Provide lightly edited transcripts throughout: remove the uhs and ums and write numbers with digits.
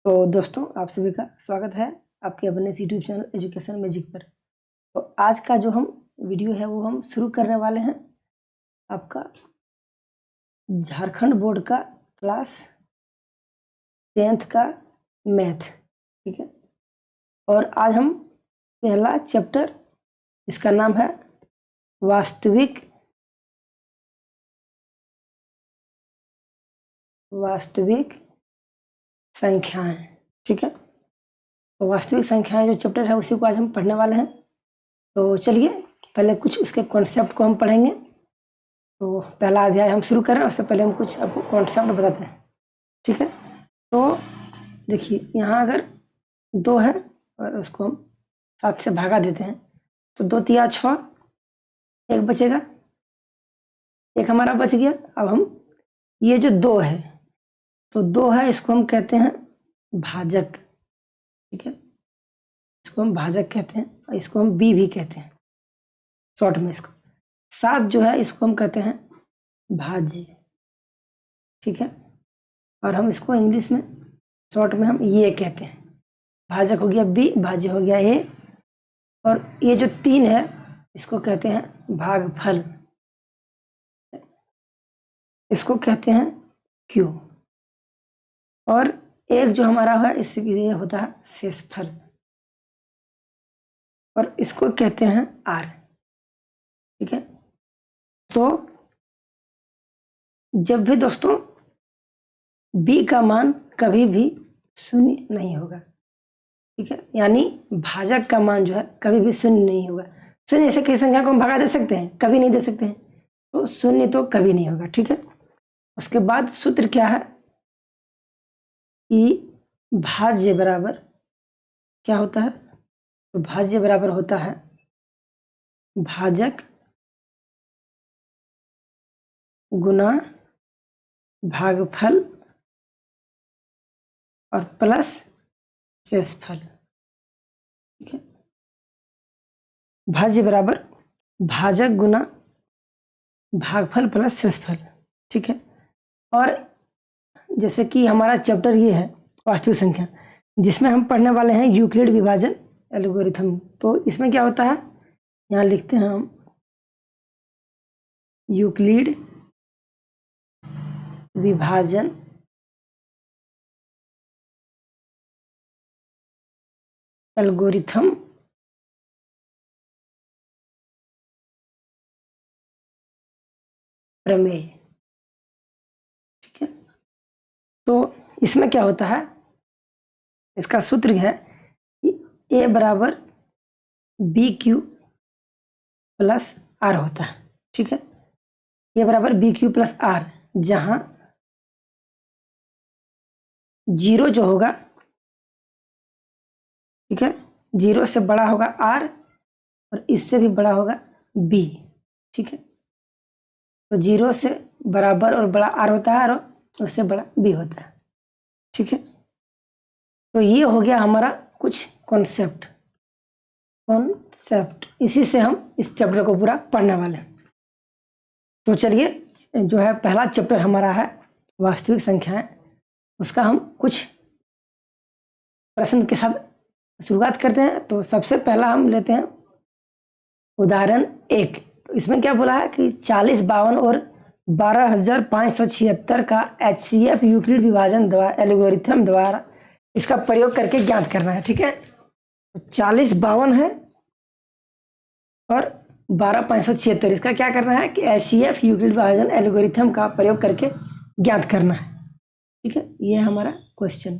तो दोस्तों, आप सभी का स्वागत है आपके अपने यूट्यूब चैनल एजुकेशन मैजिक पर। तो आज का जो हम वीडियो है वो हम शुरू करने वाले हैं आपका झारखंड बोर्ड का क्लास 10th का मैथ। ठीक है। और आज हम पहला चैप्टर, इसका नाम है वास्तविक संख्याएं। ठीक है। तो वास्तविक संख्याएं जो चैप्टर है उसी को आज हम पढ़ने वाले हैं। तो चलिए पहले कुछ उसके कॉन्सेप्ट को हम पढ़ेंगे। तो पहला अध्याय हम शुरू करें उससे पहले हम कुछ आपको कॉन्सेप्ट बताते हैं। ठीक है। तो देखिए, यहाँ अगर 2 है और उसको हम 7 से भागा देते हैं तो 2 तिया 6, एक बचेगा, एक हमारा बच गया। अब हम ये जो 2 है, तो 2 है, इसको हम कहते हैं भाजक। ठीक है। इसको हम भाजक कहते हैं और इसको हम बी भी कहते हैं शॉर्ट में। इसको 7 जो है इसको हम कहते हैं भाज्य। ठीक है। और हम इसको इंग्लिश में शॉर्ट में हम ये कहते हैं। भाजक हो गया बी, भाज्य हो गया ए। और ये जो 3 है इसको कहते हैं भागफल, इसको कहते हैं क्यू। और एक जो हमारा है इससे ये होता है शेषफल और इसको कहते हैं आर। ठीक है। तो जब भी दोस्तों बी का मान कभी भी 0 नहीं होगा। ठीक है। यानी भाजक का मान जो है कभी भी 0 नहीं होगा। 0 ऐसे किसी संख्या को हम भगा दे सकते हैं? कभी नहीं दे सकते हैं। तो 0 तो कभी नहीं होगा। ठीक है। उसके बाद सूत्र क्या है कि भाज्य बराबर क्या होता है? तो भाज्य बराबर होता है भाजक गुना भागफल और प्लस शेषफल। ठीक है। भाज्य बराबर भाजक गुना भागफल प्लस शेषफल। ठीक है। और जैसे कि हमारा चैप्टर ये है वास्तविक संख्या, जिसमें हम पढ़ने वाले हैं यूक्लिड विभाजन एल्गोरिथम। तो इसमें क्या होता है, यहाँ लिखते हैं हम यूक्लिड विभाजन एल्गोरिथम प्रमेय। ठीक है। तो इसमें क्या होता है, इसका सूत्र है ए बराबर बी क्यू प्लस आर होता है। ठीक है। ए बराबर बी क्यू प्लस आर, जहां 0 जो होगा, ठीक है, 0 से बड़ा होगा आर और इससे भी बड़ा होगा बी। ठीक है। तो 0 से बराबर और बड़ा आर होता है और उससे बड़ा बी होता है। ठीक है। तो ये हो गया हमारा कुछ कॉन्सेप्ट। इसी से हम इस चैप्टर को पूरा पढ़ने वाले हैं। तो चलिए, जो है पहला चैप्टर हमारा है वास्तविक संख्याएं, उसका हम कुछ प्रश्न के साथ शुरुआत करते हैं। तो सबसे पहला हम लेते हैं उदाहरण 1। तो इसमें क्या बोला है कि 40, 52 और 12,576 का HCF यूक्लिड विभाजन द्वारा एल्गोरिथम द्वारा इसका प्रयोग करके ज्ञात करना है। ठीक है। तो 40, 52 है और 12,576, इसका क्या करना है कि HCF यूक्लिड विभाजन एल्गोरिथम का प्रयोग करके ज्ञात करना है। ठीक है। ये हमारा क्वेश्चन।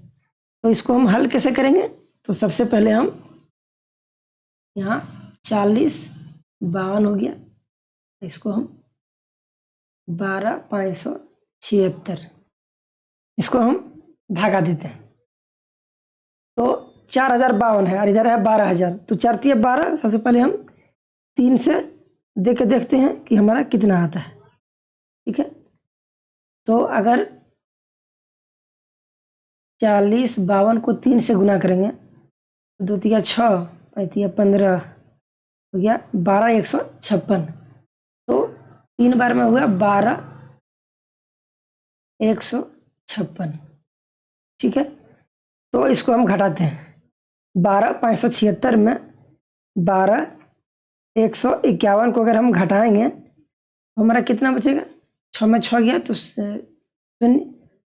तो इसको हम हल कैसे करेंगे? तो सबसे पहले हम यहाँ 40, 52 हो गया, इसको हम 12,576 इसको हम भागा देते हैं। तो 4,052 है और इधर है 12,000, तो 4 तिया 12। सबसे पहले हम 3 से दे के देखते हैं कि हमारा कितना आता है। ठीक है। तो अगर 40, 52 को 3 से गुना करेंगे, 2 तिया 6, 5 तिया 15 हो गया 12,156। तो 3 बार में हुआ 12,156। ठीक है। तो इसको हम घटाते हैं। 12,576 में 12,151 को अगर हम घटाएंगे तो हमारा कितना बचेगा? 6 में 6 गया तो शून्य,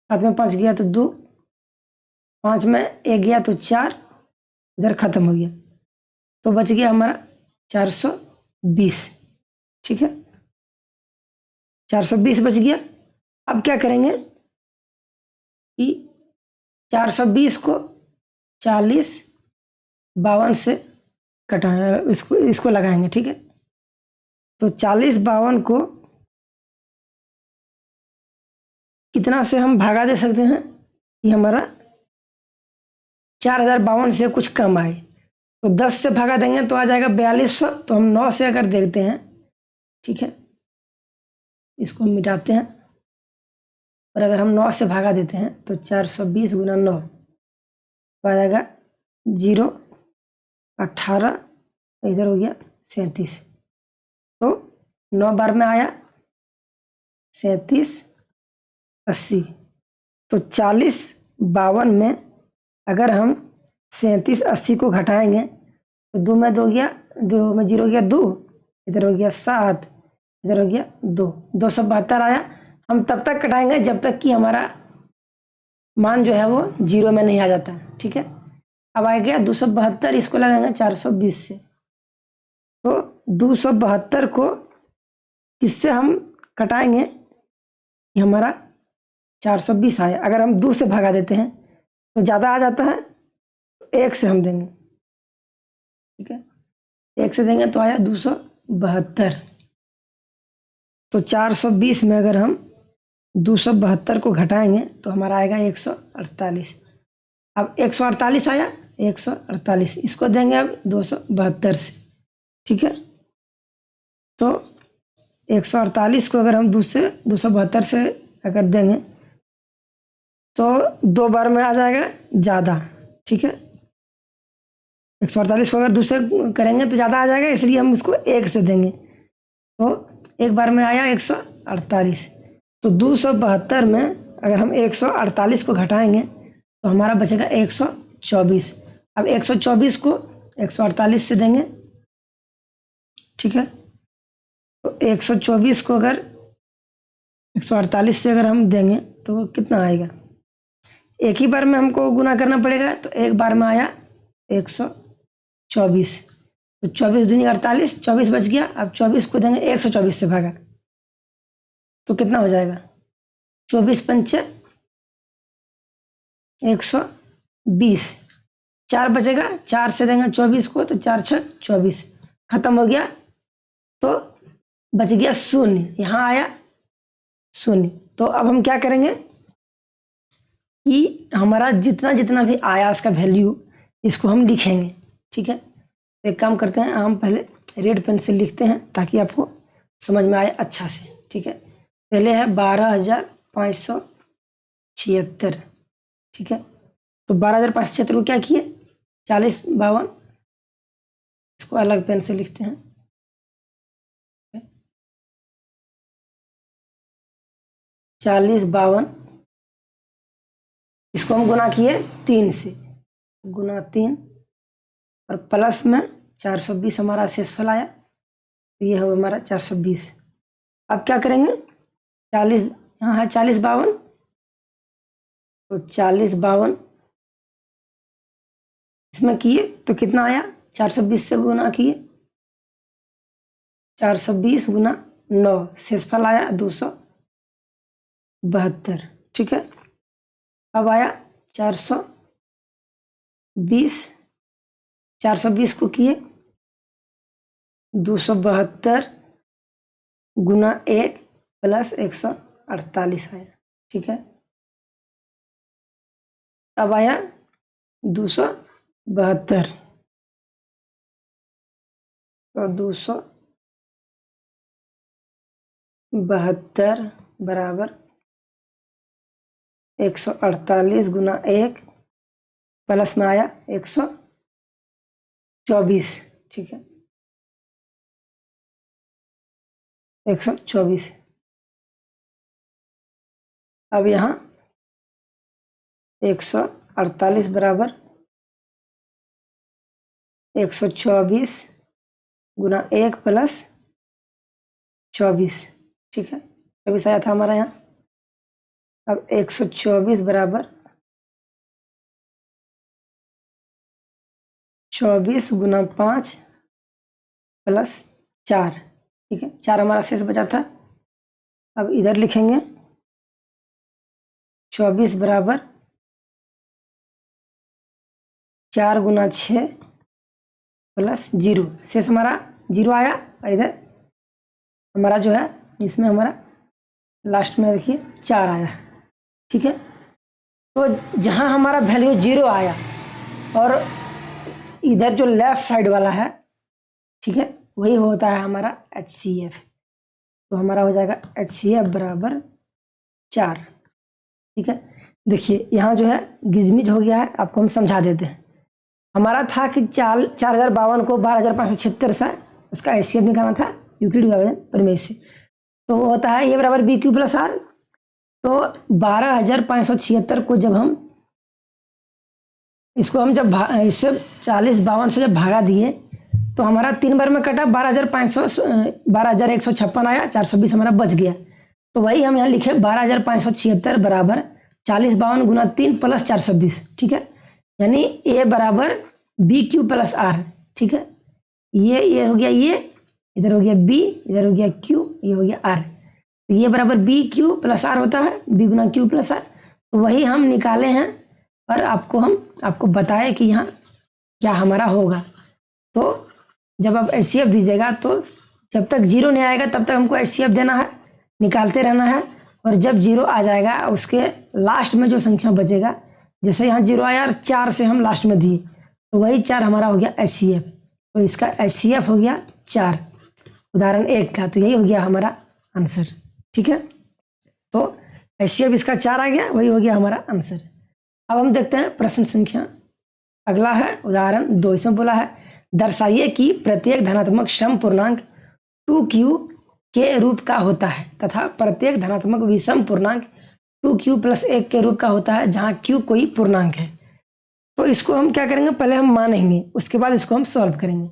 7 में 5 गया तो 2, 5 में 1 गया तो 4, इधर खत्म हो गया तो बच गया हमारा 420। ठीक है, 420 बच गया। अब क्या करेंगे कि 420 को 40 52 से कटाएं, इसको लगाएंगे। ठीक है, तो 40 52 को कितना से हम भागा दे सकते हैं कि हमारा 4052 से कुछ कम आए। तो 10 से भागा देंगे तो आ जाएगा 4200। तो हम 9 से अगर देखते हैं, ठीक है, इसको मिटाते हैं और अगर हम 9 से भागा देते हैं तो 420 गुना 9 तो आ जाएगा 0, 18, इधर हो गया 37। तो 9 बार में आया 37, 80। तो 40 52 में अगर हम 37 80 को घटाएंगे तो 2 में 2 गया, 2 में 0 गया 2, इधर हो गया 7, इधर हो गया 2, 272 आया। हम तब तक कटाएंगे जब तक कि हमारा मान जो है वो 0 में नहीं आ जाता। ठीक है, अब आ गया 272, इसको लगाएंगे 420 से। तो 272 को किससे हम कटाएंगे कि हमारा 420 आया। अगर हम 2 से भगा देते हैं तो ज़्यादा आ जाता है, तो 1 से हम देंगे। ठीक है, 1 से देंगे तो आया 272। तो 420 में अगर हम 272 को घटाएंगे तो हमारा आएगा 148। अब 148 आया, 148 इसको देंगे अब 272 से। ठीक है, तो 148 को अगर हम 272 से अगर देंगे तो 2 बार में आ जाएगा ज़्यादा। ठीक है, 148 को अगर 2 से करेंगे तो ज़्यादा आ जाएगा, इसलिए हम इसको 1 से देंगे। तो 1 बार में आया 148। तो 272 में अगर हम 148 को घटाएंगे तो हमारा बचेगा 124। अब 124 को 148 से देंगे। ठीक है, तो 124 को अगर 148 से अगर हम देंगे तो कितना आएगा? एक ही बार में हमको गुना करना पड़ेगा। तो 1 बार में आया 124। तो 24 दूनी 48, 24 बच गया। अब 24 को देंगे 124 से भागा तो कितना हो जाएगा? 24 पंचे 120, 4 बचेगा, 4 से देंगे 24 को तो 4 6 24, खत्म हो गया। तो बच गया 0, यहाँ आया 0। तो अब हम क्या करेंगे कि हमारा जितना जितना भी आया उसका वैल्यू इसको हम लिखेंगे। ठीक है, तो एक काम करते हैं, हम पहले रेड पेन से लिखते हैं ताकि आपको समझ में आए अच्छा से। ठीक है, पहले है 12,576। ठीक है, तो 12,576 को क्या किए? 40 52, इसको अलग पेन से लिखते हैं। 40 52, इसको हम गुना किए 3 से, गुना 3 और प्लस में 420 हमारा शेषफल आया। तो ये हो हमारा 420। अब क्या करेंगे? 40 यहाँ है 40 52, तो 40 52 इसमें किए तो कितना आया? 420 से गुना किए, 420 गुना 9, शेषफल आया 272। ठीक है, अब आया 420, 420 को किए 272 गुना 1 प्लस 148 आया। ठीक है, अब आया 272, तो 272 बराबर 148 गुना 1 प्लस में आया 124। ठीक है, 124। अब यहाँ 48 बराबर 124 गुना 1 प्लस 24। ठीक है, 24 आया था हमारा यहाँ। अब 124 बराबर 24 गुना 5 प्लस 4। ठीक है, 4 हमारा शेष बचा था। अब इधर लिखेंगे 24 बराबर 4 गुना 6 प्लस 0। शेष हमारा 0 आया। और इधर हमारा जो है इसमें हमारा लास्ट में देखिए 4 आया। ठीक है, तो जहां हमारा वैल्यू 0 आया और इधर जो लेफ्ट साइड वाला है, ठीक है, वही होता है हमारा HCF। तो हमारा हो जाएगा HCF बराबर 4। ठीक है, देखिए यहाँ जो है गिजमिज हो गया है, आपको हम समझा देते हैं। हमारा था कि 4052 को 12576 से उसका HCF निकालना था यूक्लिड विभाजन प्रमेय से। तो वो होता है ये बराबर BQ प्लस R। तो 12576 को जब हम इसको हम जब इससे 4052 से जब भागा दिए तो हमारा 3 बार में कटा 12156 आया, 420 हमारा बच गया। तो वही हम यहाँ लिखे 12576 बराबर 4052 गुना 3 प्लस 420। ठीक है, यानी ए बराबर BQ प्लस R। ठीक है, ये हो गया, ये इधर हो गया B, इधर हो गया Q, ये हो गया R। तो ये बराबर BQ प्लस R होता है, B गुना Q प्लस R। तो वही हम निकाले हैं और आपको बताए कि यहाँ क्या हमारा होगा। तो जब आप HCF दीजिएगा तो जब तक 0 नहीं आएगा तब तक हमको HCF देना है, निकालते रहना है। और जब 0 आ जाएगा उसके लास्ट में जो संख्या बचेगा, जैसे यहाँ 0 आया और 4 से हम लास्ट में दिए तो वही 4 हमारा हो गया HCF। तो इसका HCF हो गया 4 उदाहरण 1 का। तो यही हो गया हमारा आंसर। ठीक है, तो HCF इसका 4 आ गया, वही हो गया हमारा आंसर। अब हम देखते हैं प्रश्न संख्या अगला है उदाहरण 2। इसमें बोला है दर्शाइए कि प्रत्येक धनात्मक सम पूर्णांक 2q के रूप का होता है तथा प्रत्येक धनात्मक विषम पूर्णांक 2q प्लस 1 के रूप का होता है जहां q कोई पूर्णांक है। तो इसको हम क्या करेंगे, पहले हम मानेंगे, उसके बाद इसको हम सॉल्व करेंगे।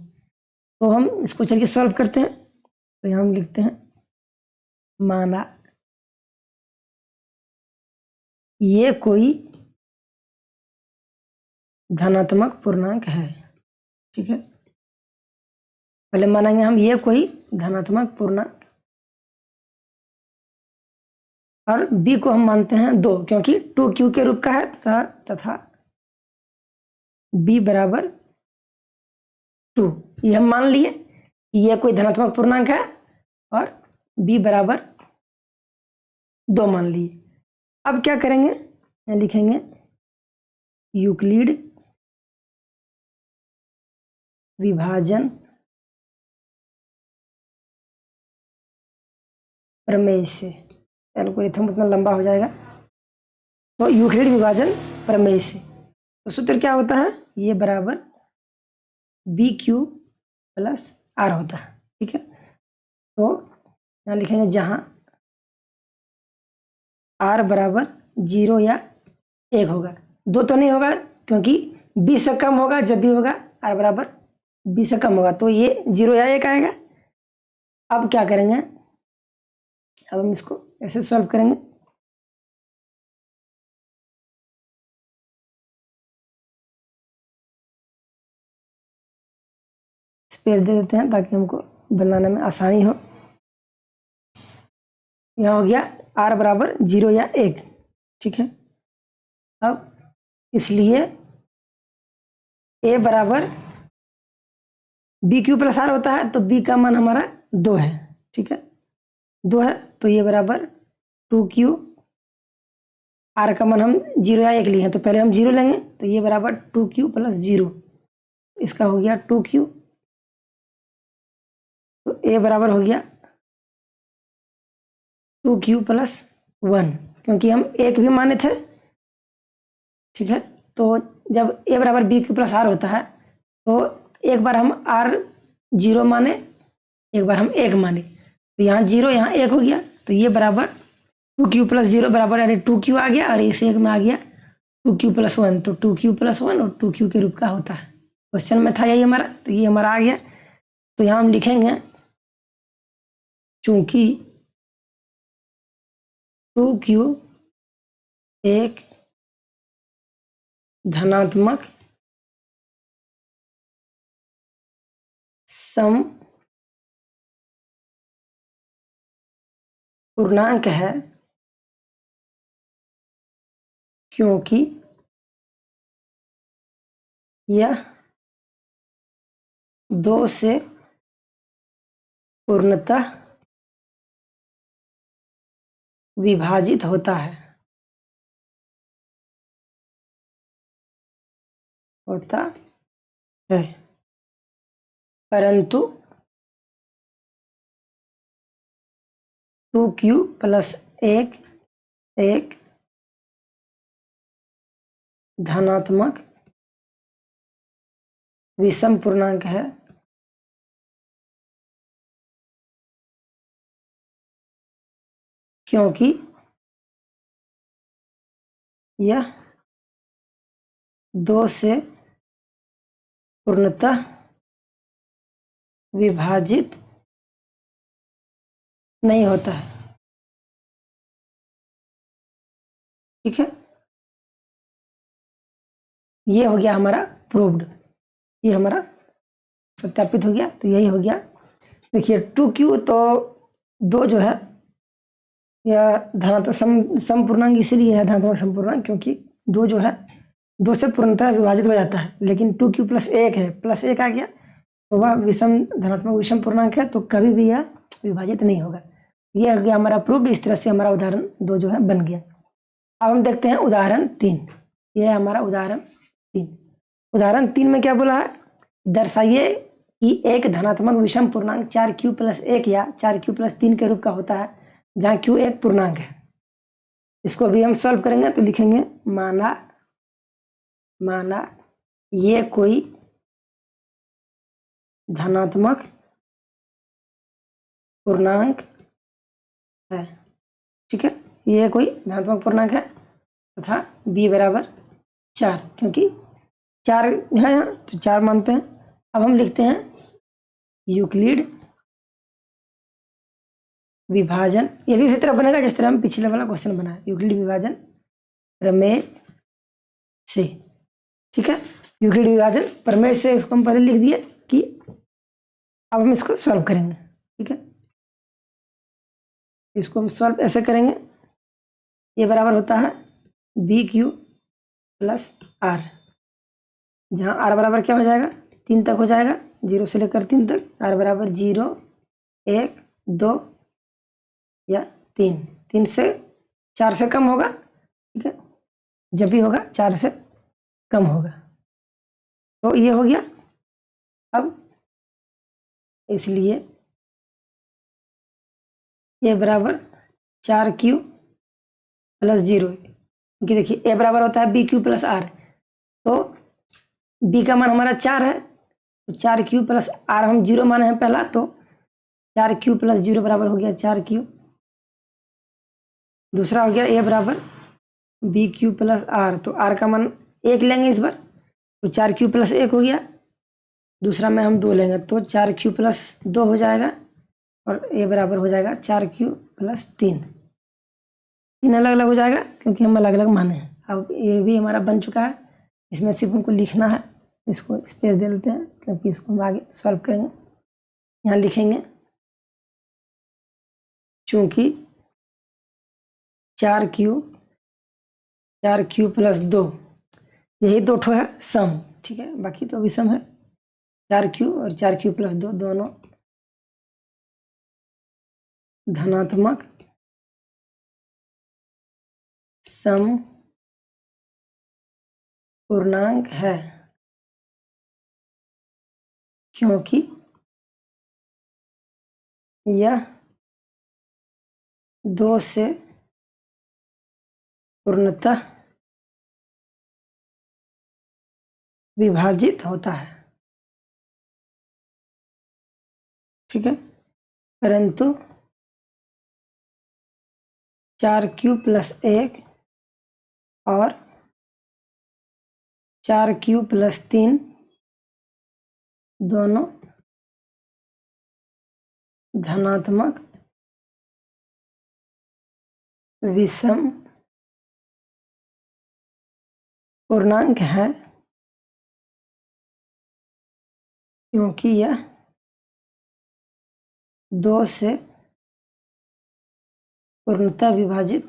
तो हम इसको चलिए सॉल्व करते हैं। तो यहाँ हम लिखते हैं माना ये कोई धनात्मक पूर्णांक है। ठीक है, पहले मानेंगे हम ये कोई धनात्मक पूर्णांक, और b को हम मानते हैं 2 क्योंकि 2q के रूप का है तथा b बराबर 2। ये हम मान लिए कि ये कोई धनात्मक पूर्णांक है और b बराबर 2 मान लिए। अब क्या करेंगे, यहाँ लिखेंगे यूक्लिड विभाजन प्रमेय से। एल्गोरिथम उतना लंबा हो जाएगा, तो यूक्लिड विभाजन प्रमेय से तो सूत्र क्या होता है, ये बराबर BQ प्लस R होता है। ठीक है, तो यहाँ लिखेंगे जहां R बराबर 0 या 1 होगा, 2 तो नहीं होगा क्योंकि B से कम होगा। जब भी होगा R बराबर B से कम होगा तो ये 0 या 1 आएगा। अब क्या करेंगे, अब हम इसको ऐसे सॉल्व करेंगे। स्पेस दे देते हैं ताकि हमको बनाने में आसानी हो। यहाँ हो गया R बराबर 0 या 1। ठीक है, अब इसलिए A बराबर BQ प्लस R होता है, तो B का मान हमारा 2 है। ठीक है, 2 है, तो ये बराबर 2Q, R का मान हम 0 या 1 लिए हैं तो पहले हम 0 लेंगे, तो ये बराबर 2Q प्लस 0, इसका हो गया 2Q। तो A बराबर हो गया 2Q प्लस 1 क्योंकि हम 1 भी माने थे। ठीक है, तो जब A बराबर BQ प्लस R होता है तो एक बार हम R 0 माने, एक बार हम 1 माने, तो यहाँ 0 यहाँ 1 हो गया। तो ये बराबर 2Q प्लस 0 बराबर यानी 2Q आ गया और इस 1 में आ गया 2q+1, तो 2q+1 और 2q के रूप का होता है। क्वेश्चन में था यही हमारा, तो ये हमारा आ गया। तो यहाँ हम लिखेंगे चूंकि 2q एक धनात्मक सम पूर्णांक है, क्योंकि यह 2 से पूर्णतः विभाजित होता है, परंतु 2q+1 एक धनात्मक विषम पूर्णांक है, क्योंकि यह 2 से पूर्णतः विभाजित नहीं होता है। ठीक है, ये हो गया हमारा प्रूव्ड, ये हमारा सत्यापित हो गया। तो यही हो गया। देखिए 2q तो 2 जो है यह धनात्मक सम पूर्णांक इसीलिए है धनात्मक सम पूर्णांक, क्योंकि 2 जो है 2 से पूर्णतः विभाजित हो जाता है। लेकिन 2q+1 है, +1 आ गया तो वह विषम धनात्मक विषम पूर्णांक है, तो कभी भी यह विभाजित नहीं होगा। ये हो गया हमारा प्रूव्ड। इस तरह से हमारा उदाहरण 2 जो है बन गया। अब हम देखते हैं उदाहरण 3। ये है हमारा उदाहरण 3। उदाहरण 3 में क्या बोला है, दर्शाइए कि एक धनात्मक विषम पूर्णांक 4q+1 या 4q+3 के रूप का होता है, जहाँ q एक पूर्णांक है। इसको भी हम सॉल्व करेंगे। तो लिखेंगे माना ये कोई धनात्मक पूर्णांक है। ठीक है, ये कोई धनात्मक पूर्णांक है तथा b बराबर 4, क्योंकि 4 है तो 4 मानते हैं। अब हम लिखते हैं यूक्लिड विभाजन। ये भी उसी तरह बनेगा जिस तरह हम पिछले वाला क्वेश्चन बनाया, यूक्लिड विभाजन प्रमेय से। ठीक है, यूक्लिड विभाजन प्रमेय से इसको हम पहले लिख दिए कि अब हम इसको सॉल्व करेंगे। ठीक है, इसको हम सॉल्व ऐसे करेंगे, ये बराबर होता है BQ+R, जहाँ R बराबर क्या हो जाएगा, 3 तक हो जाएगा, 0 से लेकर 3 तक। R बराबर 0, 1, 2 या 3। 3 से 4 से कम होगा। ठीक है, जब भी होगा 4 से कम होगा। तो ये हो गया। अब इसलिए ए बराबर 4q+0, क्योंकि देखिए ए बराबर होता है BQ+R, तो b का मान हमारा 4 है, तो 4q+R हम 0 माने हैं पहला, तो 4q+0 बराबर हो गया 4q। दूसरा हो गया ए बराबर BQ+R, तो R का मान 1 लेंगे इस बार, तो 4q+1 हो गया। दूसरा में हम 2 लेंगे, तो 4q+2 हो जाएगा, और ए बराबर हो जाएगा 4q+3। 3 अलग अलग हो जाएगा क्योंकि हम अलग अलग माने हैं। अब ये भी हमारा बन चुका है, इसमें सिर्फ हमको लिखना है। इसको स्पेस दे देते हैं क्योंकि इसको हम आगे सॉल्व करेंगे। यहाँ लिखेंगे चूंकि 4q+2 यही 2 ठो है सम। ठीक है, बाकी तो विषम है। 4q और 4q+2 दोनों धनात्मक सम पूर्णांक है, क्योंकि यह 2 से पूर्णतः विभाजित होता है। ठीक है, परंतु 4q+1 और 4q + 3 दोनों धनात्मक विषम पूर्णांक है क्योंकि यह 2 से पूर्णतः विभाजित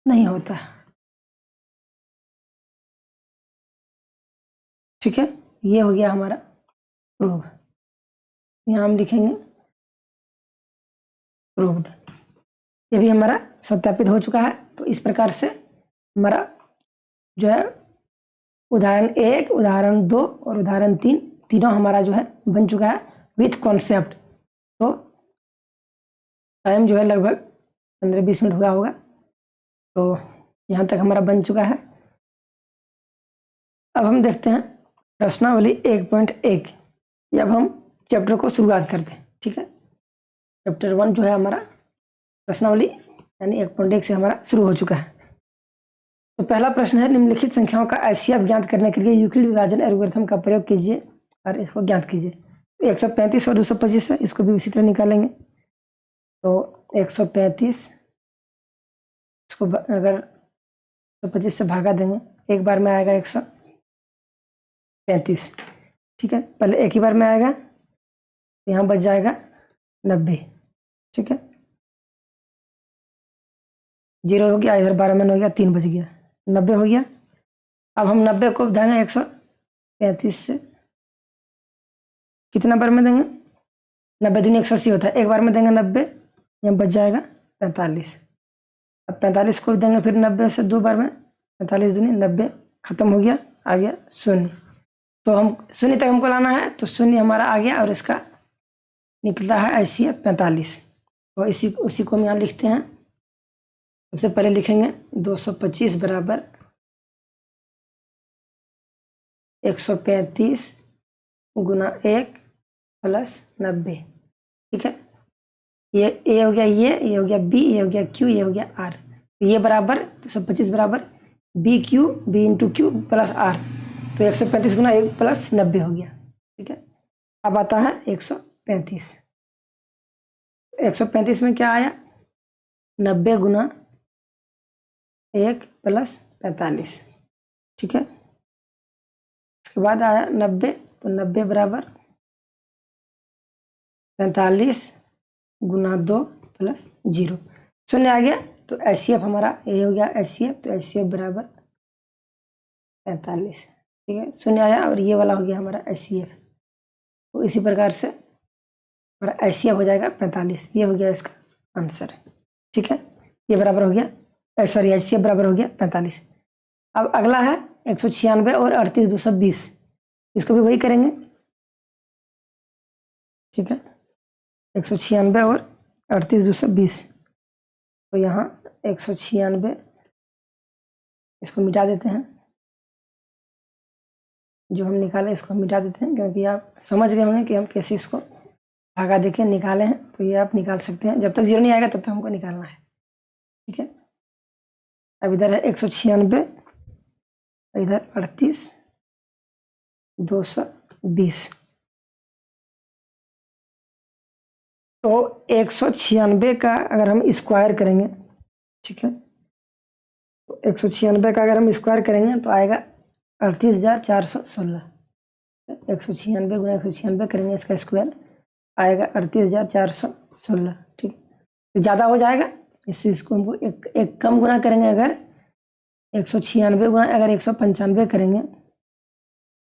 नहीं होता। ठीक है, ये हो गया हमारा प्रूव। यहाँ हम लिखेंगे प्रूव्ड। ये भी हमारा सत्यापित हो चुका है। तो इस प्रकार से हमारा जो है उदाहरण 1, उदाहरण 2 और उदाहरण 3 तीनों हमारा जो है बन चुका है विथ कॉन्सेप्ट। तो टाइम जो है लगभग 15-20 मिनट हुआ होगा। तो यहाँ तक हमारा बन चुका है। अब हम देखते हैं प्रश्नावली 1.1। अब हम चैप्टर को शुरुआत करते हैं। ठीक है, चैप्टर 1 जो है हमारा प्रश्नावली यानी 1.1 से हमारा शुरू हो चुका है। तो पहला प्रश्न है, निम्नलिखित संख्याओं का HCF ज्ञात करने के लिए यूक्लिड विभाजन एल्गोरिथम का प्रयोग कीजिए और इसको ज्ञात कीजिए। 135 और 225 है, इसको भी उसी तरह निकालेंगे। तो 135 इसको अगर 125 से भागा देंगे, एक बार में आएगा 135। ठीक है, पहले एक ही बार में आएगा, यहाँ बच जाएगा 90। ठीक है, 0 हो गया, इधर 12 में हो गया, 3 बच गया, 90 हो गया। अब हम 90 को देंगे 135 से, कितना बार में देंगे? 90 दूनी 180 होता है, एक बार में देंगे 90, यहाँ बच जाएगा 45। अब 45 को देंगे फिर 90 से 2 बार में, 45 दूनी 90, खत्म हो गया, आ गया 0। तो हम 0 तक हमको लाना है, तो 0 हमारा आ गया और इसका निकलता है HCF 45। तो उसी को हम यहाँ लिखते हैं। सबसे पहले लिखेंगे 225 बराबर 135 गुना 1 प्लस 90। ठीक है, ये ए हो गया, ये हो गया बी, ये हो गया क्यू, ये हो गया आर। तो ये बराबर 225 बराबर B Q B into Q plus R. तो 135 गुना 1 प्लस 90 हो गया। ठीक है, अब आता है 135। 135 में क्या आया? 90 गुना 1 प्लस 45। ठीक है, इसके बाद आया 90, तो 90 बराबर 45 गुना 2 प्लस 0, 0 आ गया। तो HCF हमारा ये हो गया HCF। तो HCF बराबर 45। ठीक है, 0 आया और ये वाला हो गया हमारा HCF। तो इसी प्रकार से हमारा HCF हो जाएगा 45। ये हो गया इसका आंसर। ठीक है, ये बराबर हो गया, सॉरी HCF बराबर हो गया 45। अब अगला है 196 और 38 220, इसको भी वही करेंगे। ठीक है, 196 और 38 220। तो यहाँ 196 इसको मिटा देते हैं, जो हम निकाले इसको हम मिटा देते हैं, क्योंकि आप समझ गए होंगे कि हम कैसे इसको भागा देके निकाले हैं। तो ये आप निकाल सकते हैं, जब तक 0 नहीं आएगा तब तक हमको निकालना है। ठीक है, अब इधर है 196, इधर 38 220। तो 196 का अगर हम स्क्वायर करेंगे, ठीक है, तो 196 का अगर हम स्क्वायर करेंगे तो आएगा 38,416। 196 गुना 196 करेंगे, इसका स्क्वायर आएगा 38,416। ठीक है, तो ज़्यादा हो जाएगा, इससे इसको हमको एक कम गुना करेंगे। अगर 196 गुना अगर 195 करेंगे,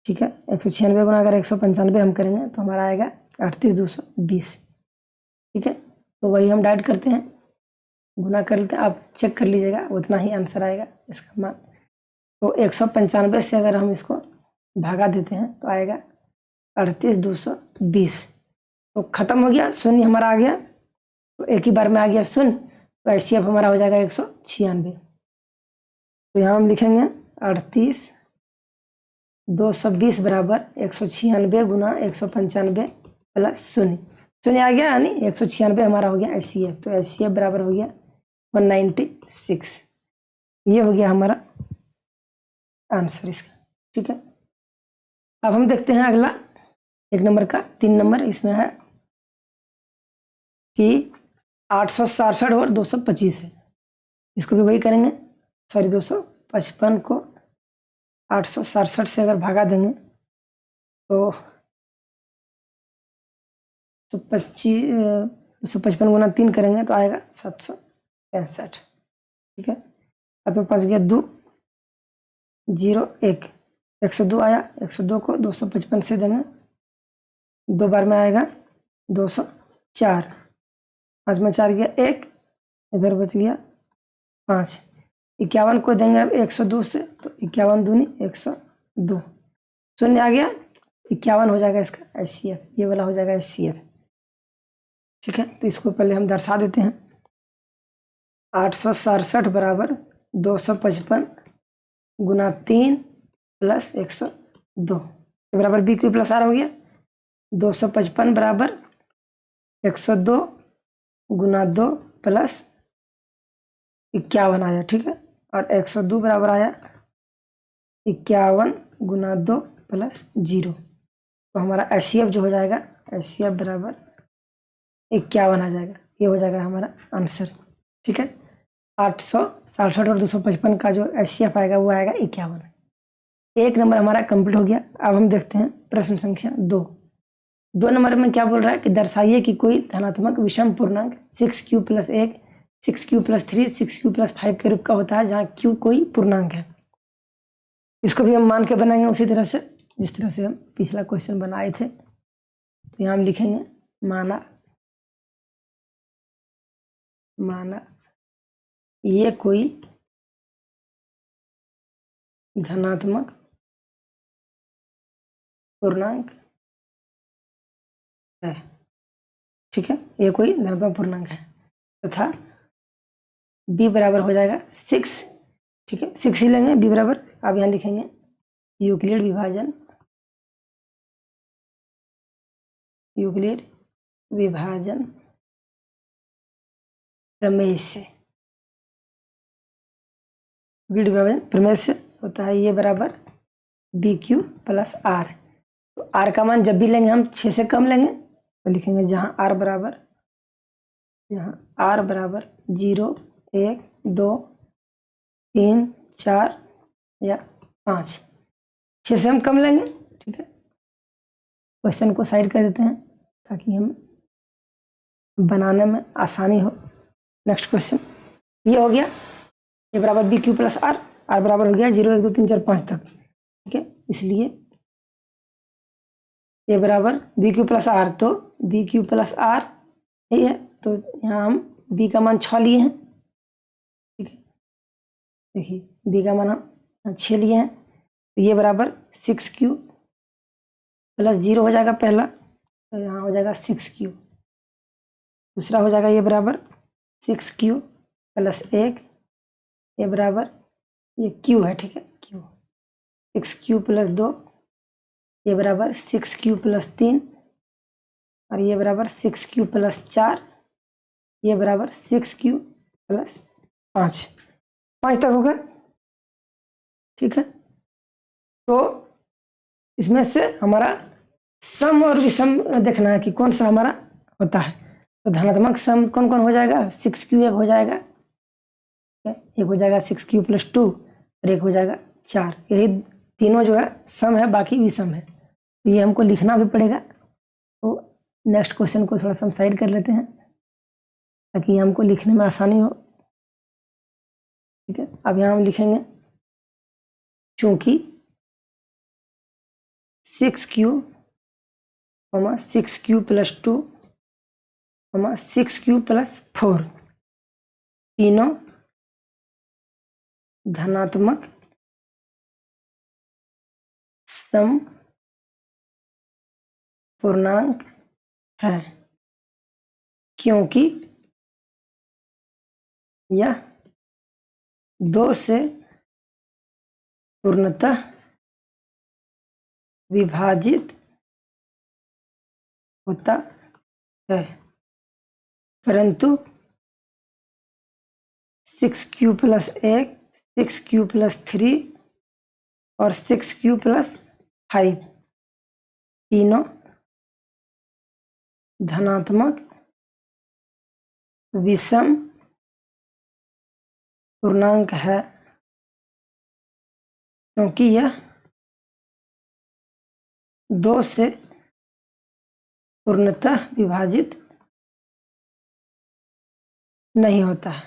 ठीक है, 196 गुना अगर 195 हम करेंगे तो हमारा आएगा 38,220। ठीक है, तो वही हम डाइट करते हैं, गुना कर लेते हैं, आप चेक कर लीजिएगा, उतना ही आंसर आएगा इसका मान। तो 195 से अगर हम इसको भागा देते हैं तो आएगा 38,220। तो ख़त्म हो गया, 0 हमारा आ गया, तो एक ही बार में आ गया 0। तो HCF हमारा हो जाएगा 196। तो यहाँ हम लिखेंगे 38,220 बराबर 196 गुना 195 प्लस 0। 0 आ गया, यानी 196 हमारा हो गया HCF। तो HCF बराबर हो गया 196। ये हो गया हमारा आंसर इसका। ठीक है, अब हम देखते हैं अगला 1 नंबर का 3 नंबर इसमें है कि 867 और 225 है। इसको भी वही करेंगे, सॉरी 255 को 867 से अगर भागा देंगे तो 255 गुना 3 करेंगे तो आएगा 765। ठीक है, अब में 5 गया 2 0 1 102 आया, 102 को 255 से देंगे, 2 बार में आएगा 204, 5 में 4 गया 1, इधर बच गया 5, 51 को देंगे अब 102 से तो 51 दूनी 102, शून्य आ गया, 51 हो जाएगा इसका HCF, ये वाला हो जाएगा HCF। ठीक है, तो इसको पहले हम दर्शा देते हैं, 867 बराबर 255 गुना 3 प्लस 102 बराबर BQ प्लस R हो गया। 255 बराबर 102 गुना 2 प्लस 51 आया। ठीक है, और 102 बराबर आया 51 गुना 2 प्लस 0, तो हमारा HCF जो हो जाएगा HCF बराबर 51 आ जाएगा, ये हो जाएगा हमारा आंसर। ठीक है, 867 और 255 का जो HCF आएगा वो आएगा 51। 1 नंबर हमारा कंप्लीट हो गया। अब हम देखते हैं प्रश्न संख्या 2। 2 नंबर में क्या बोल रहा है कि दर्शाइए कि कोई धनात्मक विषम पूर्णांक 6q plus 1, 6q plus 3, 6q plus 5 के रूप का होता है जहाँ q कोई पूर्णांक है। इसको भी हम मान के बनाएंगे उसी तरह से जिस तरह से हम पिछला क्वेश्चन बनाए थे। तो यहाँ हम लिखेंगे माना ये कोई धनात्मक पूर्णांक है। ठीक है, ये कोई धनात्मक पूर्णांक है तथा b बराबर हो जाएगा 6। ठीक है, 6 ही लेंगे b बराबर। अब यहाँ लिखेंगे यूक्लिड विभाजन प्रमेय से, यूक्लिड विभाजन प्रमेय से होता है ये बराबर BQ प्लस R। तो R का मान जब भी लेंगे हम 6 से कम लेंगे तो लिखेंगे जहाँ R बराबर 0, 1, 2, 3, 4 या 5, 6 से हम कम लेंगे। ठीक है, क्वेश्चन को साइड कर देते हैं ताकि हम बनाने में आसानी हो। नेक्स्ट क्वेश्चन ये हो गया, ये बराबर BQ प्लस R, R बराबर हो गया 0, 1, 2, 3, 4, 5 तक। ठीक है, इसलिए ये बराबर BQ प्लस R, तो BQ प्लस R यही है, तो यहाँ हम B का मान 6 लिए हैं। ठीक है, देखिए B का मान हम 6 लिए हैं, तो ये बराबर 6Q प्लस 0 हो जाएगा पहला, तो यहाँ हो जाएगा 6Q। दूसरा हो जाएगा ये बराबर 6Q प्लस 1, ये बराबर ये Q है। ठीक है, Q 6Q प्लस 2, ये बराबर 6Q प्लस 3, और ये बराबर 6Q प्लस 4, ये बराबर 6Q प्लस 5 तक होगा। ठीक है, तो इसमें से हमारा सम और विषम देखना है कि कौन सा हमारा होता है। तो धनात्मक सम कौन कौन हो जाएगा, 6Q एक हो जाएगा, एक हो जाएगा 6Q प्लस 2 और एक हो जाएगा 4। यही तीनों जो है सम है, बाकी विषम है, तो ये हमको लिखना भी पड़ेगा। तो नेक्स्ट क्वेश्चन को थोड़ा सा हम साइड कर लेते हैं ताकि हमको लिखने में आसानी हो। ठीक है, अब यहाँ हम लिखेंगे चूंकि 6Q, 6Q plus 2, 6Q plus 4 तीनों धनात्मक सम पूर्णांक है, क्योंकि यह 2 से पूर्णतः विभाजित होता है, परंतु 6Q प्लस 1, 6Q प्लस 3 और 6q प्लस 5, तीनों धनात्मक विषम पूर्णांक है, क्योंकि यह 2 से पूर्णतः विभाजित नहीं होता है।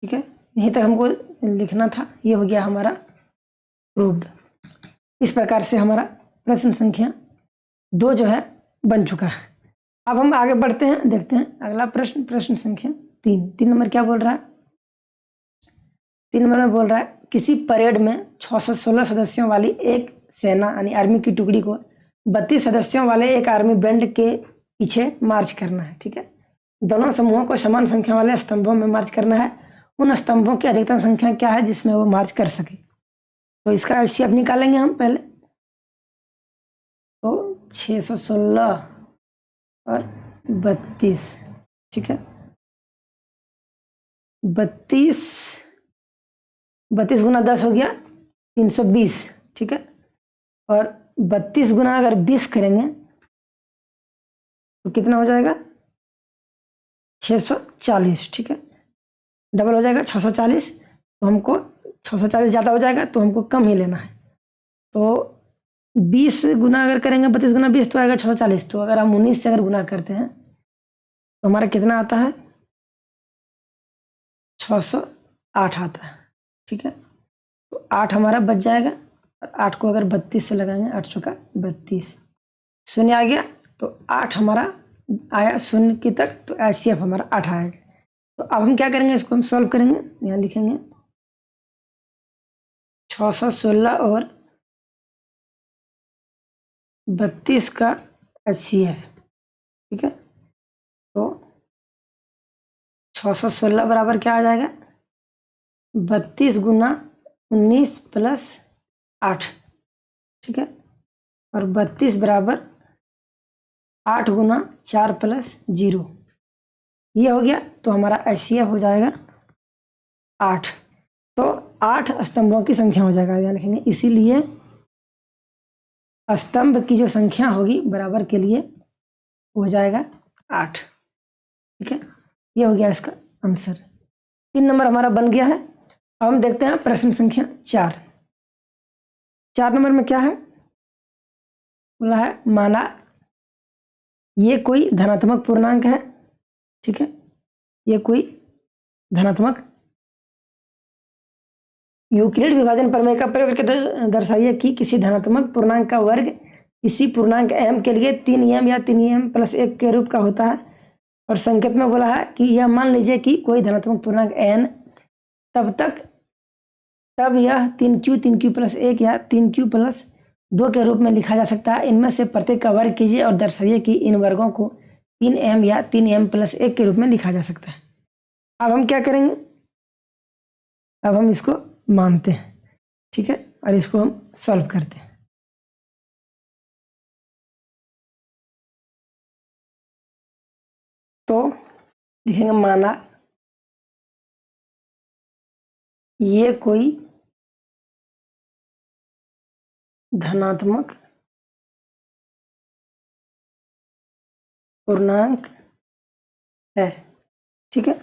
ठीक है, यहीं तक हमको लिखना था। ये हो गया हमारा प्रूव्ड। इस प्रकार से हमारा प्रश्न संख्या 2 जो है बन चुका है। अब हम आगे बढ़ते हैं, देखते हैं अगला प्रश्न, प्रश्न संख्या 3। 3 नंबर क्या बोल रहा है? 3 नंबर में बोल रहा है किसी परेड में 616 सदस्यों वाली एक सेना यानी आर्मी की टुकड़ी को 32 सदस्यों वाले एक आर्मी बैंड के पीछे मार्च करना है। ठीक है, दोनों समूहों को समान संख्या वाले स्तंभों में मार्च करना है। उन स्तंभों की अधिकतम संख्या क्या है जिसमें वो मार्च कर सके? तो इसका HCF निकालेंगे हम पहले। तो 616 और 32, ठीक है, 32 गुना 10 हो गया 320। ठीक है, और 32 गुना अगर 20 करेंगे तो कितना हो जाएगा? 640। ठीक है, डबल हो जाएगा 640। तो हमको 640 ज़्यादा हो जाएगा, तो हमको कम ही लेना है। तो 20 गुना अगर करेंगे, 32 गुना 20 तो आएगा 640। तो अगर हम 19 से अगर गुना करते हैं तो हमारा कितना आता है? 608 आता है। ठीक है, तो 8 हमारा बच जाएगा, और 8 को अगर 32 से लगाएंगे, 8 चौका 32, शून्य आ गया। तो 8 हमारा आया शून्य की तक, तो HCF हमारा 8 आएगा। तो अब हम क्या करेंगे, इसको हम सॉल्व करेंगे। यहाँ लिखेंगे 616 और 32 का HCF। ठीक है, तो 616 बराबर क्या आ जाएगा? 32 गुना 19 प्लस 8। ठीक है, और 32 बराबर 8 गुना 4 प्लस 0, ये हो गया। तो हमारा HCF हो जाएगा 8। तो 8 स्तंभों की संख्या हो जाएगा, ध्यान रखेंगे। इसीलिए स्तंभ की जो संख्या होगी बराबर के लिए हो जाएगा 8। ठीक है, ये हो गया इसका आंसर। 3 नंबर हमारा बन गया है। अब हम देखते हैं प्रश्न संख्या 4। 4 नंबर में क्या है बोला है, माना ये कोई धनात्मक पूर्णांक है। ठीक है, ये कोई धनात्मक, यूक्लिड विभाजन प्रमेय का प्रयोग करके दर्शाइए कि किसी धनात्मक पूर्णांक का वर्ग किसी पूर्णांक m के लिए 3m या 3m प्लस 1 के रूप का होता है। और संकेत में बोला है कि यह मान लीजिए कि कोई धनात्मक पूर्णांक n तब यह 3q प्लस 1 या 3q प्लस 2 के रूप में लिखा जा सकता है। इनमें से प्रत्येक का वर्ग कीजिए और दर्शाइए कि इन वर्गों को 3m या 3m प्लस 1 के रूप में लिखा जा सकता है। अब हम क्या करेंगे, अब हम इसको मानते हैं। ठीक है, और इसको हम सॉल्व करते हैं। तो लिखेंगे माना ये कोई धनात्मक पूर्णांक है। ठीक है,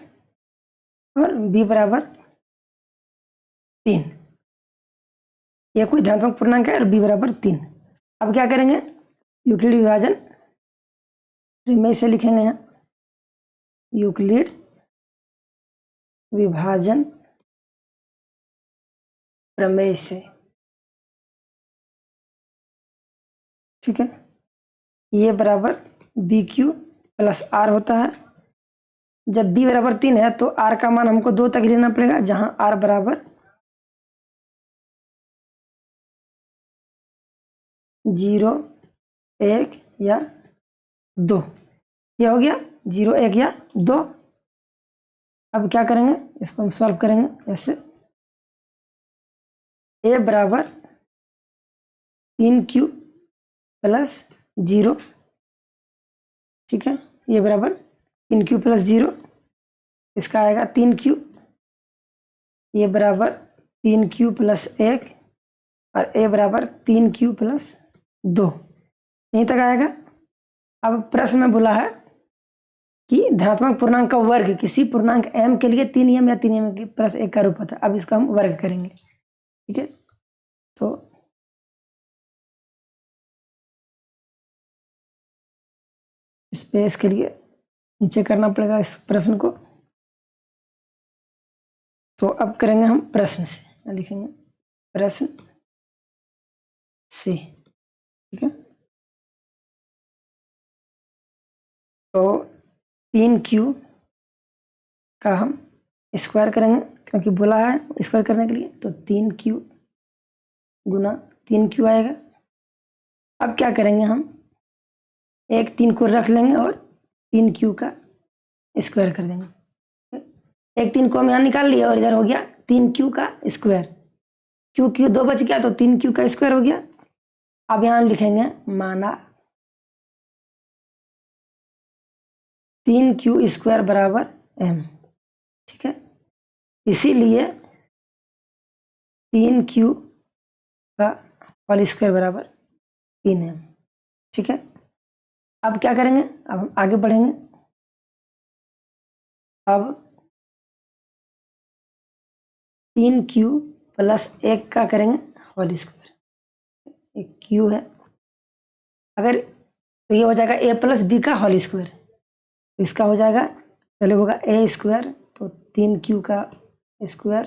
और b बराबर 3, ये कोई धनात्मक पूर्णांक है और b बराबर 3। अब क्या करेंगे, यूक्लिड विभाजन प्रमेय से लिखेंगे। यहाँ यूक्लिड विभाजन प्रमेय से। ठीक है, ये बराबर BQ प्लस R होता है। जब b बराबर 3 है तो r का मान हमको 2 तक लेना पड़ेगा, जहां r बराबर 0, 1 या 2। ये हो गया 0, 1 या 2। अब क्या करेंगे, इसको हम सॉल्व करेंगे ऐसे। a बराबर 3q प्लस 0। ठीक है, ये बराबर 3q प्लस 0, इसका आएगा 3q। ये बराबर 3q प्लस 1 और a बराबर 3q प्लस 2, यहीं तक आएगा। अब प्रश्न में बोला है कि धनात्मक पूर्णांक का वर्ग किसी पूर्णांक m के लिए 3m या 3m के प्लस 1 का रूप होता है। अब इसको हम वर्ग करेंगे, ठीक है। तो स्पेस के लिए नीचे करना पड़ेगा इस प्रश्न को। तो अब करेंगे हम प्रश्न से, लिखेंगे प्रश्न से, ठीक है। तो 3q का हम स्क्वायर करेंगे क्योंकि बोला है स्क्वायर करने के लिए, तो 3q गुना 3q आएगा। अब क्या करेंगे हम, एक 3 को रख लेंगे और 3q का स्क्वायर कर देंगे। एक 3 को हम यहाँ निकाल लिया और इधर हो गया 3q का स्क्वायर, q 2 बच गया तो 3q का स्क्वायर हो गया। अब यहाँ लिखेंगे माना 3q स्क्वायर बराबर m, ठीक है। इसीलिए 3q का होल स्क्वायर बराबर 3m, ठीक है। अब क्या करेंगे, अब हम आगे बढ़ेंगे। अब 3q प्लस 1 का करेंगे होल स्क्वायर, एक q है अगर, तो ये हो जाएगा a प्लस बी का होल स्क्वायर। तो इसका हो जाएगा, पहले होगा a स्क्वायर, तो 3q का स्क्वायर,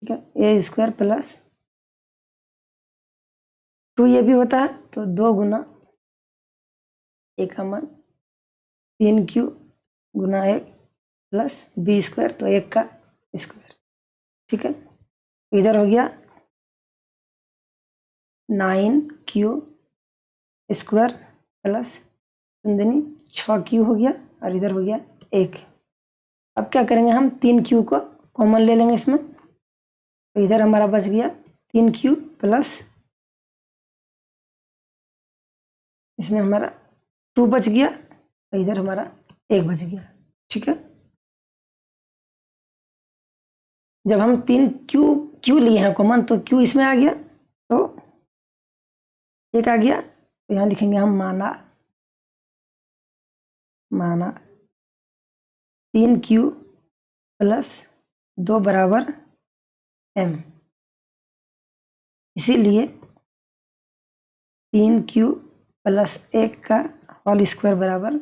ठीक है, a स्क्वायर प्लस 2 ये भी होता है, तो 2 गुना 1 का मान 3q गुना 1 प्लस बी स्क्वायर, तो 1 का स्क्वायर, ठीक है। इधर हो गया 9q स्क्वायर प्लस 6q हो गया और इधर हो गया 1। अब क्या करेंगे, हम 3q को कॉमन ले लेंगे इसमें, तो इधर हमारा बच गया 3q प्लस, इसमें हमारा 2 बच गया और इधर हमारा 1 बच गया, ठीक है। जब हम 3q लिए हैं कॉमन, तो q इसमें आ गया, तो 1 आ गया। तो यहाँ लिखेंगे हम माना 3q प्लस 2 बराबर m, इसीलिए 3q प्लस 1 का होल स्क्वायर बराबर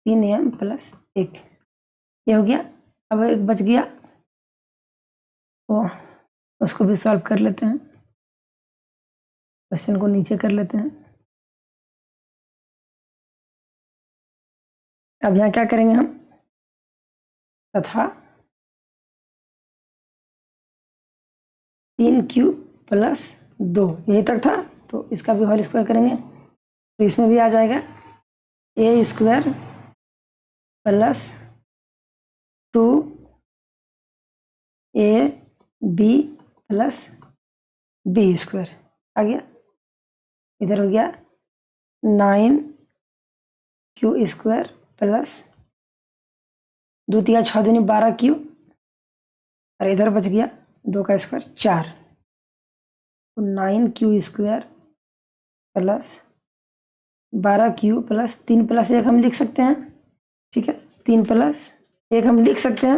3m प्लस 1, ये हो गया। अब 1 बच गया, तो उसको भी सॉल्व कर लेते हैं, क्वेश्चन को नीचे कर लेते हैं। अब यहाँ क्या करेंगे हम, तथा 3q प्लस 2 यही तक था, तो इसका भी होल स्क्वायर करेंगे, तो इसमें भी आ जाएगा a square plus 2ab plus b square आ गया। इधर हो गया 9q स्क्वायर प्लस 2 तिया 6 दूनी 12q, और इधर बच गया 2 का स्क्वायर 4, तो 9q square plus 12q plus 3 plus 1 हम लिख सकते हैं, ठीक है। 3 प्लस 1 हम लिख सकते हैं,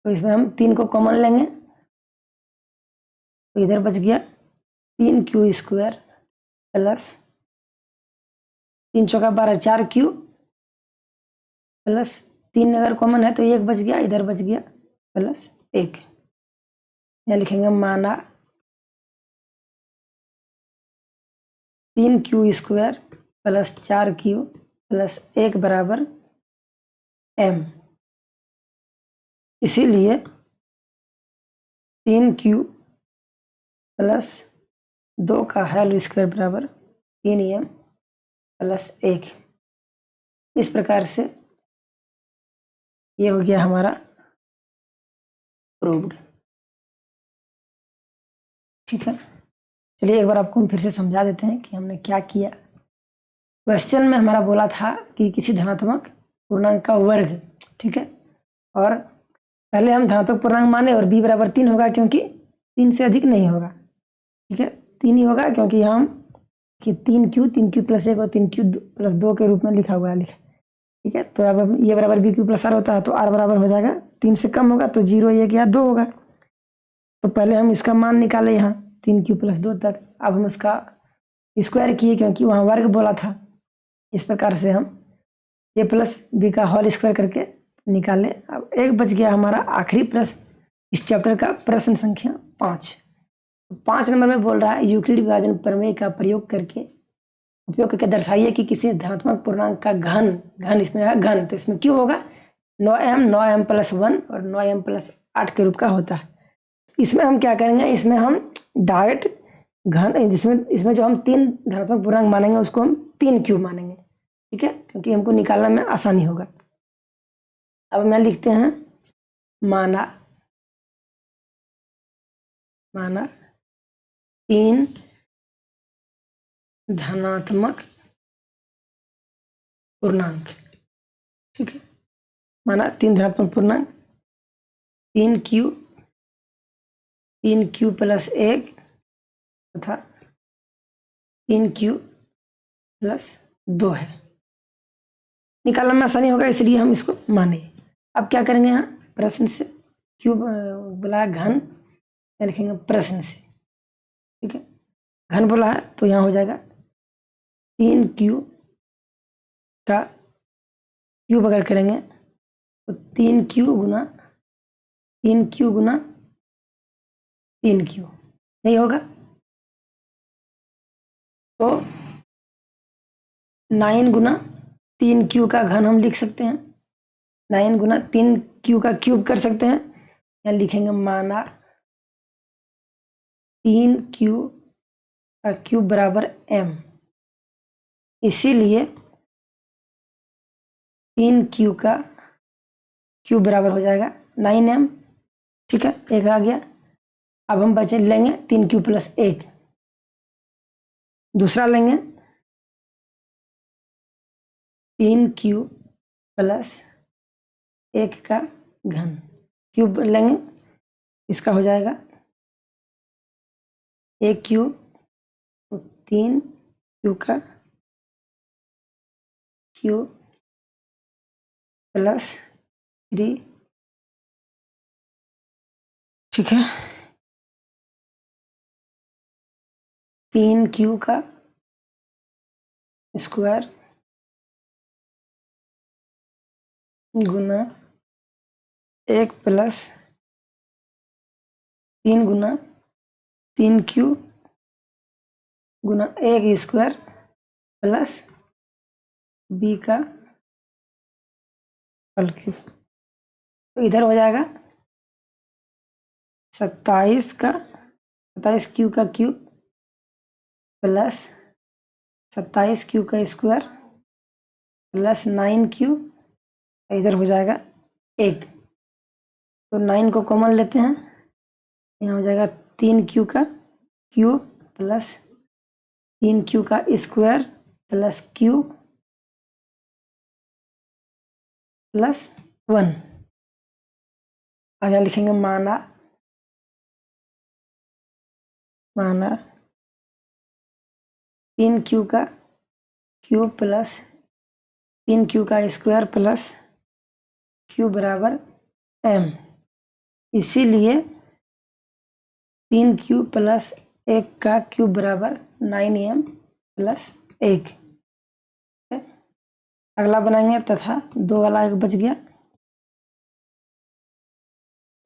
तो इसमें हम 3 को कॉमन लेंगे, तो इधर बच गया 3q स्क्वायर प्लस 3 चौका 12 4q प्लस 3 अगर कॉमन है तो 1 बच गया, इधर बच गया प्लस 1। यहाँ लिखेंगे माना 3q square plus 4q plus 1 बराबर m, इसीलिए 3q प्लस 2 का होल स्क्वायर बराबर 3m प्लस 1। इस प्रकार से ये हो गया हमारा प्रूव्ड, ठीक है। चलिए एक बार आपको हम फिर से समझा देते हैं कि हमने क्या किया। क्वेश्चन में हमारा बोला था कि किसी धनात्मक पूर्णांक का वर्ग, ठीक है, और पहले हम धनात्मक पूर्णांक माने और b बराबर 3 होगा, क्योंकि 3 से अधिक नहीं होगा। ठीक है, 3 ही होगा, क्योंकि हम कि 3q प्लस 1 और 3q प्लस 2 के रूप में लिखा हुआ है। ठीक है, तो अब ये बराबर बी क्यू प्लस आर होता है, तो आर बराबर हो जाएगा 3 से कम होगा तो 0 1 या 2 होगा। तो पहले हम इसका मान निकाले यहाँ 3q प्लस 2 तक। अब हम उसका स्क्वायर किए, क्योंकि वहाँ वर्ग बोला था। इस प्रकार से हम ए प्लस बी का होल स्क्वायर करके निकाले। अब एक बच गया हमारा आखिरी प्रश्न इस चैप्टर का, प्रश्न संख्या 5। 5 नंबर में बोल रहा है यूक्लिड विभाजन प्रमेय का उपयोग करके दर्शाइए कि किसी धनात्मक पूर्णांक का घन इसमें है घन, तो इसमें क्यों होगा 9m प्लस 1 और 9m प्लस 8 के रूप का होता है। इसमें हम क्या करेंगे, इसमें हम डायरेक्ट घन, इसमें जो हम 3 धनात्मक पूर्णांक मानेंगे उसको हम 3q मानेंगे। ठीक है, क्योंकि हमको निकालने में आसानी होगा। अब मैं लिखते हैं माना 3 धनात्मक पूर्णांक। ठीक है, माना 3 धनात्मक पूर्णांक 3q प्लस 1 तथा 3q प्लस 2 है। निकालने में आसानी होगा, इसलिए हम इसको माने। अब क्या करेंगे, यहाँ प्रश्न से क्यू बोला घन, या लिखेंगे प्रश्न से। ठीक है, घन बोला है तो यहाँ हो जाएगा 3q का क्यूब अगर करेंगे तो 3q गुना 3q नहीं होगा, तो 9 गुना 3q का घन हम लिख सकते हैं। 9 गुना 3q का क्यूब कर सकते हैं, या लिखेंगे माना 3q का क्यूब बराबर m। इसीलिए 3q का क्यूब बराबर हो जाएगा 9m। ठीक है, एक आ गया। अब हम बचे लेंगे 3q प्लस 1, दूसरा लेंगे 3q प्लस 1 का घन, क्यूब लेंगे, इसका हो जाएगा 1 क्यूब, तो 3q का क्यूब प्लस 3। ठीक है, 3q का स्क्वायर गुना 1 प्लस 3 गुना 3q गुना 1 स्क्वायर प्लस b का होल क्यूब। तो इधर हो जाएगा 27q का क्यूब प्लस 27q का स्क्वायर प्लस 9q, इधर हो जाएगा 1। तो 9 को कॉमन लेते हैं, यहाँ हो जाएगा 3q का क्यूब प्लस 3q का स्क्वायर प्लस q प्लस 1। आगे लिखेंगे माना 3q का क्यूब प्लस 3q का स्क्वायर प्लस q बराबर m। इसीलिए 3q प्लस 1 का क्यूब बराबर 9m प्लस 1। अगला बनाएंगे तथा 2 वाला एक बच गया,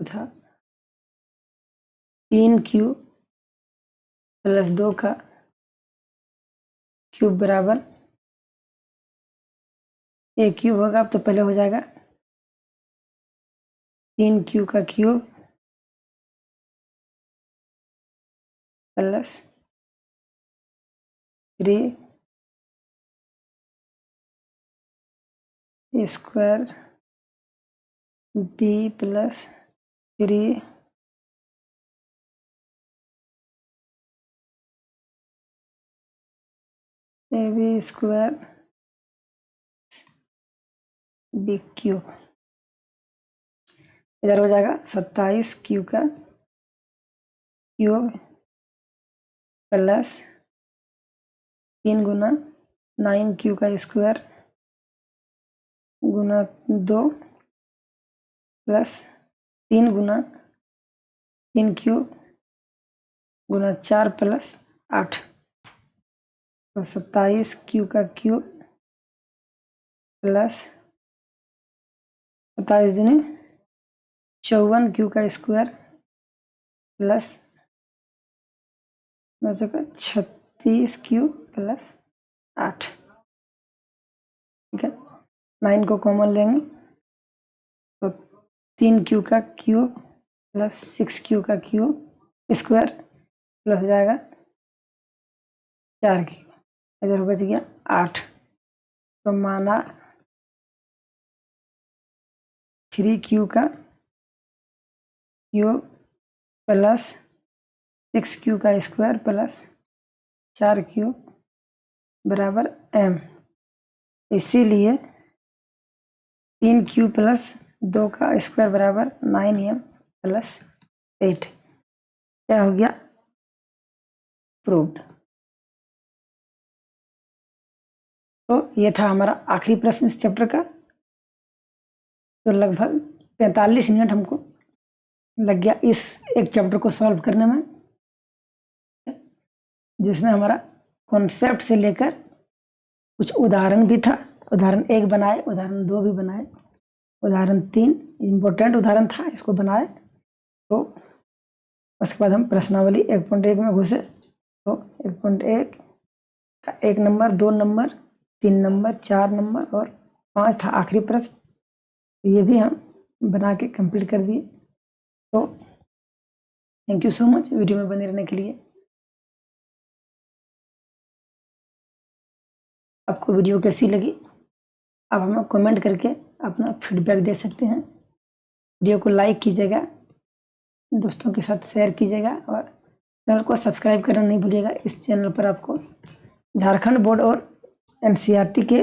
तथा 3q प्लस 2 का क्यूब बराबर 1 क्यूब होगा। तो पहले हो जाएगा 3q का cube plus 3 square b plus 3 ab square b cube. इधर हो जाएगा 27 क्यू का क्यूब प्लस 3 गुना 9 क्यू का स्क्वायर गुना 2 प्लस 3 गुना 3 क्यूब गुना 4 प्लस 8, तो 27 क्यू का क्यूब प्लस 27 दूनी 54 क्यू का स्क्वायर प्लस 36 क्यू प्लस 8। ठीक है, 9 को कॉमन लेंगे तो 3 क्यू का क्यूब प्लस 6 क्यू का क्यूब स्क्वायर प्लस हो जाएगा 4 क्यू, इधर बच गया 8। तो माना 3 क्यू का क्यूब प्लस 6 क्यू का स्क्वायर प्लस 4 क्यू बराबर m, इसीलिए 3 क्यू प्लस 2 का स्क्वायर बराबर 9m प्लस 8। क्या हो गया? प्रूव्ड। तो ये था हमारा आखिरी प्रश्न इस चैप्टर का। तो लगभग 45 मिनट हमको लग गया इस एक चैप्टर को सॉल्व करने में, जिसमें हमारा कॉन्सेप्ट से लेकर कुछ उदाहरण भी था। उदाहरण 1 बनाए, उदाहरण 2 भी बनाए, उदाहरण 3 इम्पोर्टेंट उदाहरण था, इसको बनाए। तो उसके बाद हम प्रश्नावली 1.1 में घुसे। तो 1.1 का 1 नंबर, 2 नंबर, 3 नंबर, 4 नंबर और 5 था आखिरी प्रश्न। ये भी हम बना के कंप्लीट कर दिए। तो thank you so much video में बने रहने के लिए। आपको वीडियो कैसी लगी आप हमें कमेंट करके अपना फीडबैक दे सकते हैं। वीडियो को लाइक कीजिएगा, दोस्तों के साथ शेयर कीजिएगा और चैनल को सब्सक्राइब करना नहीं भूलिएगा। इस चैनल पर आपको झारखंड बोर्ड और एनसीईआरटी के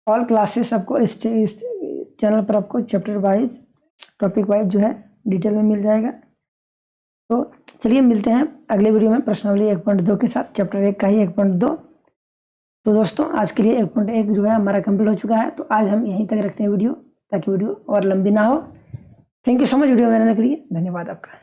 ऑल क्लासेस आपको इस चैनल पर आपको चैप्टर वाइज, टॉपिक वाइज जो है डिटेल में मिल जाएगा। तो चलिए मिलते हैं अगले वीडियो में प्रश्नावली 1.2 के साथ, चैप्टर 1 का ही 1.2। तो दोस्तों आज के लिए 1.1 जो है हमारा कंप्लीट हो चुका है। तो आज हम यहीं तक रखते हैं वीडियो, ताकि वीडियो और लंबी ना हो। Thank you so much video बनाने के लिए, धन्यवाद आपका।